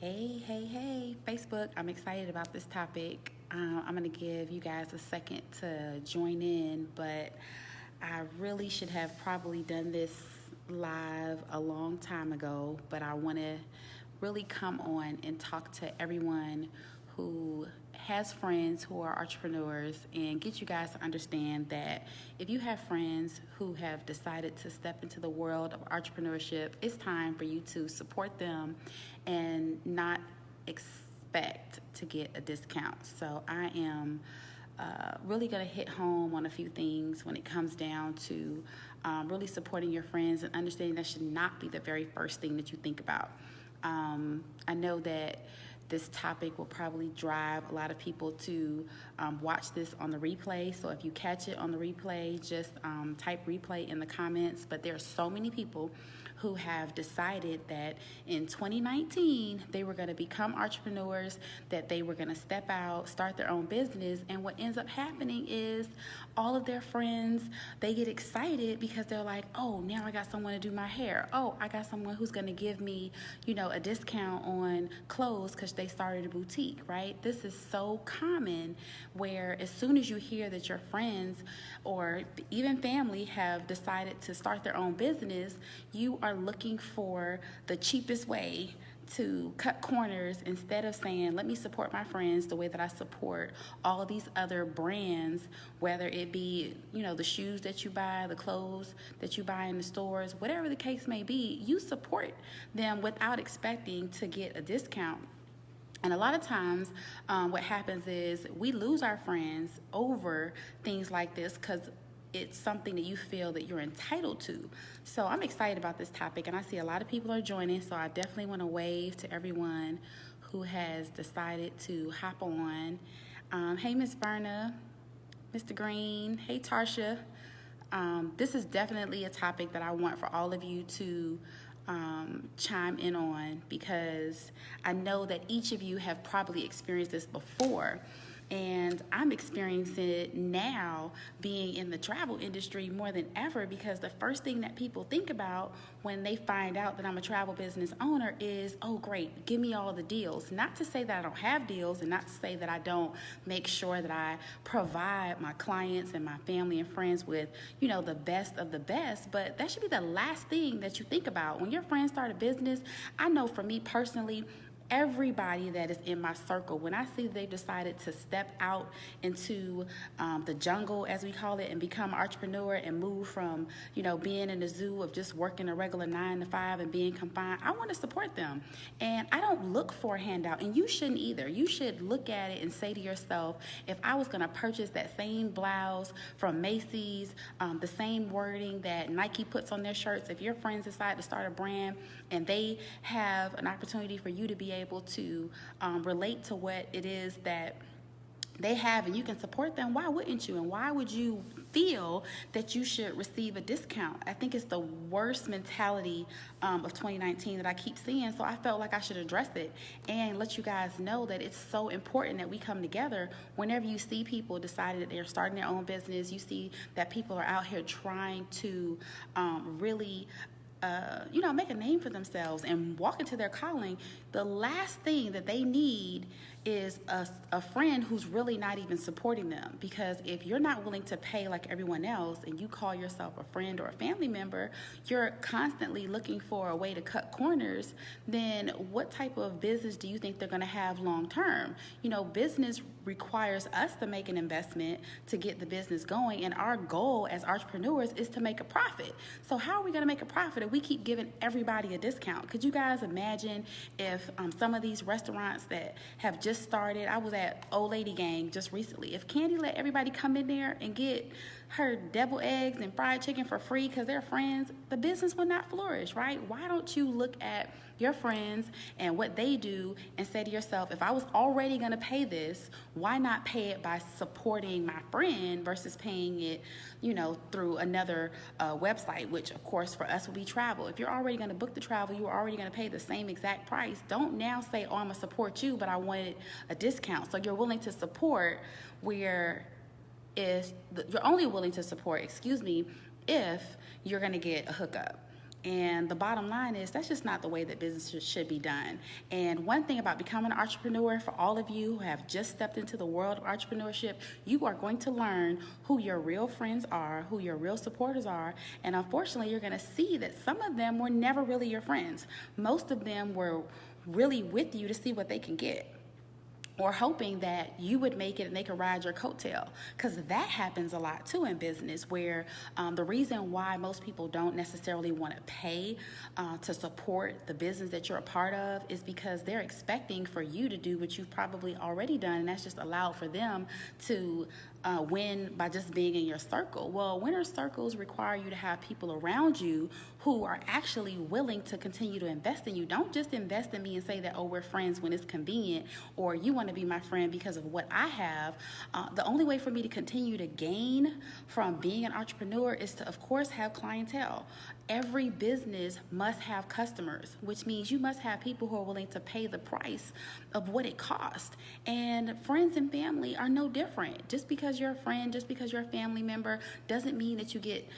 Hey, Facebook. I'm excited about this topic. I'm going to give you guys a second to join in, but I really should have probably done this live a long time ago, but I want to really come on and talk to everyone who has friends who are entrepreneurs and get you guys to understand that if you have friends who have decided to step into the world of entrepreneurship, it's time for you to support them and not expect to get a discount. So I am really going to hit home on a few things when it comes down to really supporting your friends and understanding that should not be the very first thing that you think about. I know that this topic will probably drive a lot of people to watch this on the replay. So if you catch it on the replay, just type replay in the comments. But there are so many people who have decided that in 2019 they were going to become entrepreneurs, that they were going to step out, start their own business, and what ends up happening is all of their friends, they get excited because they're like, oh, now I got someone to do my hair. Oh, I got someone who's going to give me, a discount on clothes because they started a boutique, right? This is so common where as soon as you hear that your friends or even family have decided to start their own business, you are looking for the cheapest way to cut corners instead of saying, let me support my friends the way that I support all of these other brands, whether it be, the shoes that you buy, the clothes that you buy in the stores, whatever the case may be, you support them without expecting to get a discount. And a lot of times what happens is we lose our friends over things like this because it's something that you feel that you're entitled to. So I'm excited about this topic, and I see a lot of people are joining, so I definitely want to wave to everyone who has decided to hop on. Hey, Miss Verna, Mr. Green, hey, Tarsha. This is definitely a topic that I want for all of you to chime in on, because I know that each of you have probably experienced this before. And I'm experiencing it now being in the travel industry more than ever, because the first thing that people think about when they find out that I'm a travel business owner is, oh, great, give me all the deals. Not to say that I don't have deals, and not to say that I don't make sure that I provide my clients and my family and friends with, the best of the best, but that should be the last thing that you think about. When your friends start a business, I know for me personally, everybody that is in my circle, when I see they've decided to step out into the jungle, as we call it, and become an entrepreneur and move from, being in the zoo of just working a regular 9 to 5 and being confined, I want to support them. And I don't look for a handout, and you shouldn't either. You should look at it and say to yourself, if I was going to purchase that same blouse from Macy's, the same wording that Nike puts on their shirts, if your friends decide to start a brand and they have an opportunity for you to be able to relate to what it is that they have and you can support them, why wouldn't you? And why would you feel that you should receive a discount? I think it's the worst mentality of 2019 that I keep seeing, so I felt like I should address it and let you guys know that it's so important that we come together. Whenever you see people deciding that they're starting their own business, you see that people are out here trying to really make a name for themselves and walk into their calling, the last thing that they need is a friend who's really not even supporting them. Because if you're not willing to pay like everyone else and you call yourself a friend or a family member, you're constantly looking for a way to cut corners, then what type of business do you think they're going to have long term? Business requires us to make an investment to get the business going, and our goal as entrepreneurs is to make a profit. So how are we going to make a profit if we keep giving everybody a discount? Could you guys imagine if some of these restaurants that have just started, I was at Old Lady Gang just recently, if Candy let everybody come in there and get her deviled eggs and fried chicken for free because they're friends, the business would not flourish, right? Why don't you look at your friends and what they do and say to yourself, if I was already going to pay this, why not pay it by supporting my friend versus paying it, through another website, which of course for us will be travel. If you're already going to book the travel, you're already going to pay the same exact price. Don't now say, oh, I'm going to support you, but I wanted a discount. So you're willing to support where you're only willing to support, if you're going to get a hookup. And the bottom line is that's just not the way that business should be done. And one thing about becoming an entrepreneur, for all of you who have just stepped into the world of entrepreneurship, you are going to learn who your real friends are, who your real supporters are. And unfortunately, you're going to see that some of them were never really your friends. Most of them were really with you to see what they can get, or hoping that you would make it and they could ride your coattail. Because that happens a lot too in business, where the reason why most people don't necessarily want to pay to support the business that you're a part of is because they're expecting for you to do what you've probably already done, and that's just allowed for them to win by just being in your circle. Well, winner circles require you to have people around you who are actually willing to continue to invest in you. Don't just invest in me and say that, oh, we're friends when it's convenient, or you want to be my friend because of what I have. The only way for me to continue to gain from being an entrepreneur is to, of course, have clientele. Every business must have customers, which means you must have people who are willing to pay the price of what it costs. And friends and family are no different. Just because you're a friend, just because you're a family member, doesn't mean that you get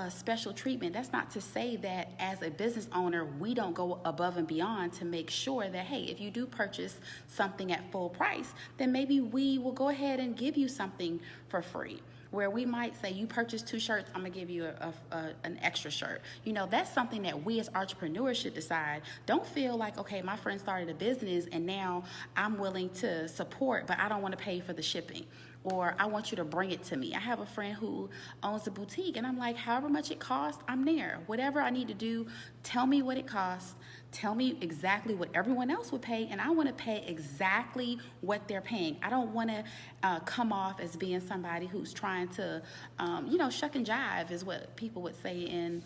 special treatment. That's not to say that as a business owner, we don't go above and beyond to make sure that, hey, if you do purchase something at full price, then maybe we will go ahead and give you something for free. Where we might say, you purchase 2 shirts, I'm gonna give you an extra shirt. You know, that's something that we as entrepreneurs should decide. Don't feel like, okay, my friend started a business and now I'm willing to support, but I don't want to pay for the shipping, or I want you to bring it to me. I have a friend who owns a boutique, and I'm like, however much it costs, I'm there. Whatever I need to do, tell me what it costs. Tell me exactly what everyone else would pay, and I want to pay exactly what they're paying. I don't want to come off as being somebody who's trying to, shuck and jive is what people would say in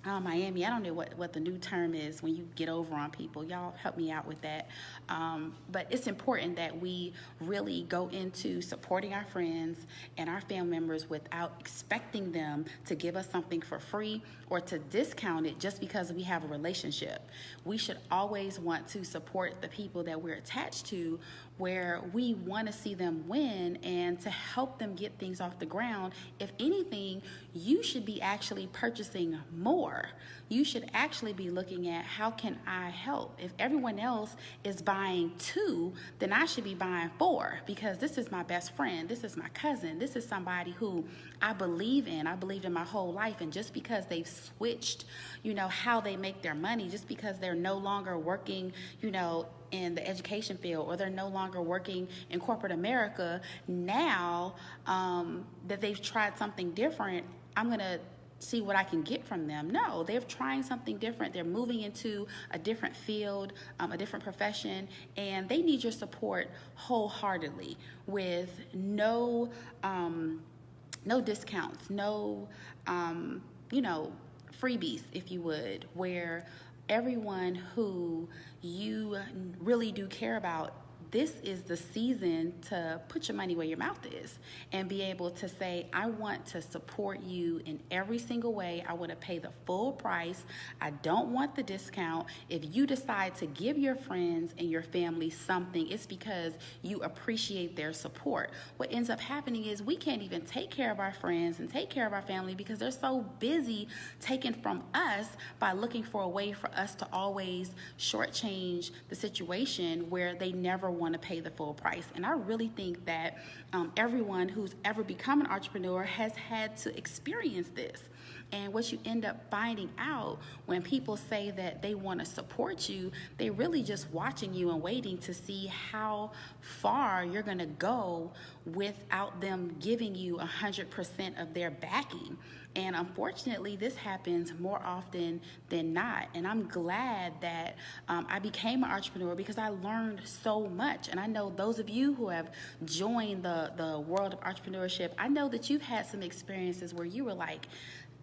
Miami. I don't know what the new term is when you get over on people. Y'all help me out with that. But it's important that we really go into supporting our friends and our family members without expecting them to give us something for free or to discount it just because we have a relationship. We should always want to support the people that we're attached to, where we want to see them win and to help them get things off the ground. If anything, you should be actually purchasing more. You should actually be looking at, how can I help? If everyone else is buying 2, then I should be buying 4, because this is my best friend. This is my cousin. This is somebody who I believe in. I believed in my whole life. And just because they've switched, how they make their money, just because they're no longer working, in the education field, or they're no longer working in corporate America, now that they've tried something different, I'm going to see what I can get from them. No, they're trying something different. They're moving into a different field, a different profession, and they need your support wholeheartedly, with no discounts, no, freebies, if you would, where everyone who you really do care about, this is the season to put your money where your mouth is and be able to say, I want to support you in every single way. I want to pay the full price. I don't want the discount. If you decide to give your friends and your family something, it's because you appreciate their support. What ends up happening is we can't even take care of our friends and take care of our family because they're so busy taking from us by looking for a way for us to always shortchange the situation where they never want to pay the full price. And I really think that everyone who's ever become an entrepreneur has had to experience this. And what you end up finding out when people say that they want to support you, they're really just watching you and waiting to see how far you're going to go without them giving you 100% of their backing. And unfortunately, this happens more often than not. And I'm glad that I became an entrepreneur because I learned so much. And I know those of you who have joined the world of entrepreneurship, I know that you've had some experiences where you were like,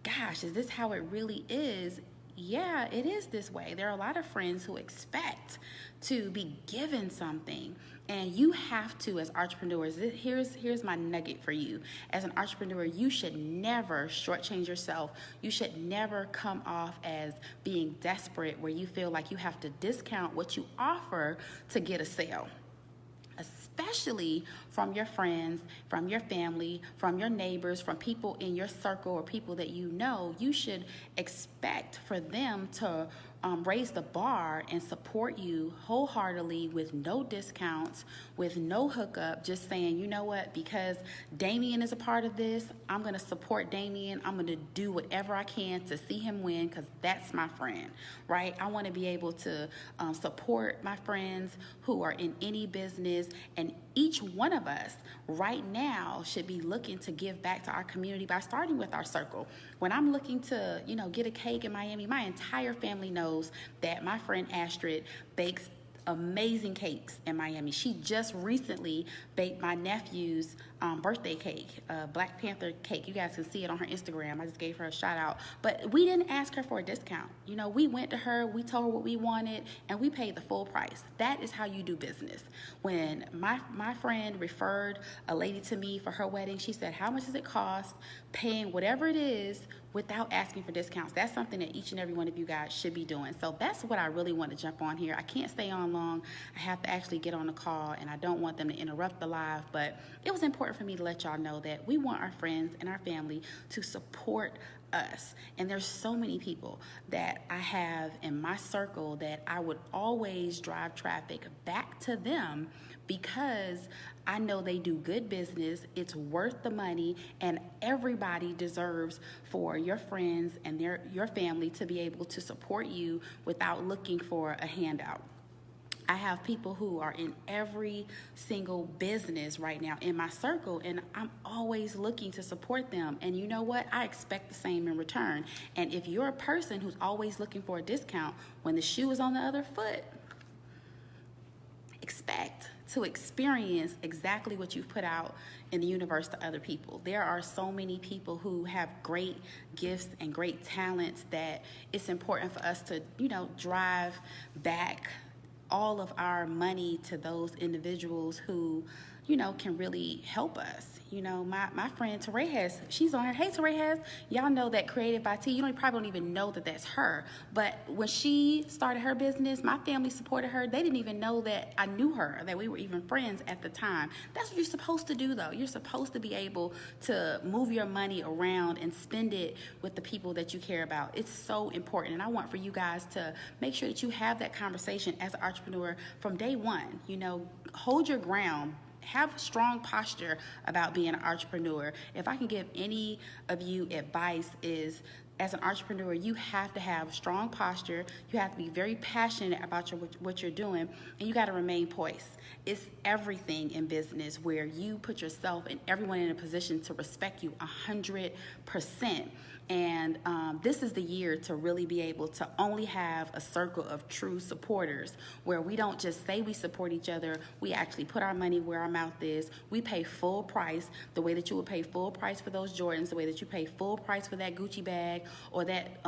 gosh, is this how it really is? Yeah, it is this way. There are a lot of friends who expect to be given something, and you have to, as entrepreneurs, here's my nugget for you. As an entrepreneur, you should never shortchange yourself. You should never come off as being desperate, where you feel like you have to discount what you offer to get a sale. especially from your friends, from your family, from your neighbors, from people in your circle or people that you know. You should expect for them to raise the bar and support you wholeheartedly with no discounts, with no hookup, just saying, you know what, because Damien is a part of this, I'm going to support Damien. I'm going to do whatever I can to see him win because that's my friend, right? I want to be able to support my friends who are in any business, and each one of us right now should be looking to give back to our community by starting with our circle. When I'm looking to, get a cake in Miami, my entire family knows that my friend Astrid bakes amazing cakes in Miami. She just recently baked my nephew's birthday cake, Black Panther cake. You guys can see it on her Instagram. I just gave her a shout out. But we didn't ask her for a discount. We went to her, we told her what we wanted, and we paid the full price. That is how you do business. When my friend referred a lady to me for her wedding, she said, how much does it cost? Paying whatever it is without asking for discounts. That's something that each and every one of you guys should be doing. So that's what I really want to jump on here. I can't stay on long. I have to actually get on the call, and I don't want them to interrupt the live, but it was important for me to let y'all know that we want our friends and our family to support us. And there's so many people that I have in my circle that I would always drive traffic back to them because I know they do good business, it's worth the money, and everybody deserves for your friends and your family to be able to support you without looking for a handout. I have people who are in every single business right now in my circle, and I'm always looking to support them. And you know what? I expect the same in return. And if you're a person who's always looking for a discount, when the shoe is on the other foot, expect to experience exactly what you've put out in the universe to other people. There are so many people who have great gifts and great talents that it's important for us to, drive back all of our money to those individuals who, can really help us. My friend Terez, she's on here. Hey, Terez, y'all know that Created by T. You probably don't even know that that's her. But when she started her business, my family supported her. They didn't even know that I knew her, that we were even friends at the time. That's what you're supposed to do, though. You're supposed to be able to move your money around and spend it with the people that you care about. It's so important. And I want for you guys to make sure that you have that conversation as an entrepreneur from day one. Hold your ground. Have strong posture about being an entrepreneur. If I can give any of you advice is, as an entrepreneur, you have to have strong posture. You have to be very passionate about what you're doing, and you got to remain poised. It's everything in business where you put yourself and everyone in a position to respect you 100%. And this is the year to really be able to only have a circle of true supporters where we don't just say we support each other, we actually put our money where our mouth is. We pay full price, the way that you would pay full price for those Jordans, the way that you pay full price for that Gucci bag or that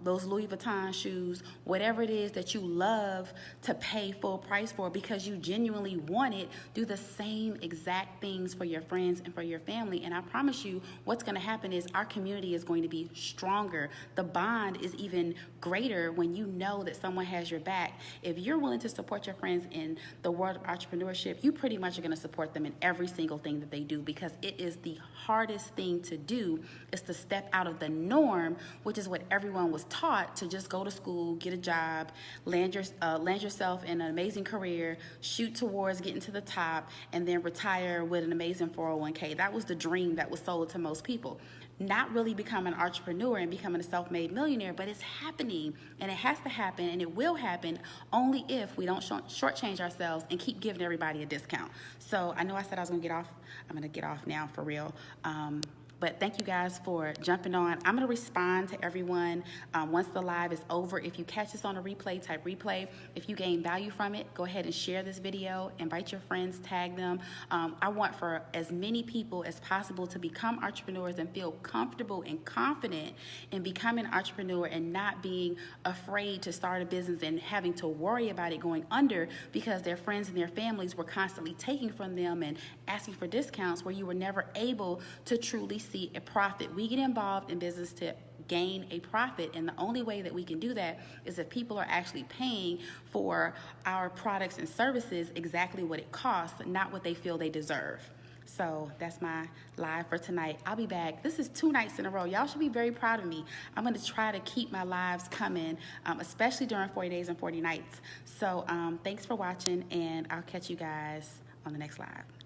those Louis Vuitton shoes, whatever it is that you love to pay full price for because you genuinely want it. Do the same exact things for your friends and for your family. And I promise you, what's going to happen is our community is going to be stronger. The bond is even greater when you know that someone has your back. If you're willing to support your friends in the world of entrepreneurship, you pretty much are going to support them in every single thing that they do, because it is the hardest thing to do, is to step out of the norm, which is what everyone was taught, to just go to school, get a job, land yourself in an amazing career, shoot towards getting to the top, and then retire with an amazing 401k. That was the dream that was sold to most people. Not really becoming an entrepreneur and becoming a self-made millionaire, but it's happening, and it has to happen, and it will happen only if we don't shortchange ourselves and keep giving everybody a discount. So I know I said I was going to get off. I'm going to get off now for real. But thank you guys for jumping on. I'm going to respond to everyone once the live is over. If you catch this on a replay, type replay. If you gain value from it, go ahead and share this video. Invite your friends, tag them. I want for as many people as possible to become entrepreneurs and feel comfortable and confident in becoming an entrepreneur and not being afraid to start a business and having to worry about it going under because their friends and their families were constantly taking from them and asking for discounts where you were never able to truly see a profit. We get involved in business to gain a profit. And the only way that we can do that is if people are actually paying for our products and services exactly what it costs, not what they feel they deserve. So that's my live for tonight. I'll be back. This is 2 nights in a row. Y'all should be very proud of me. I'm going to try to keep my lives coming, especially during 40 days and 40 nights. So thanks for watching, and I'll catch you guys on the next live.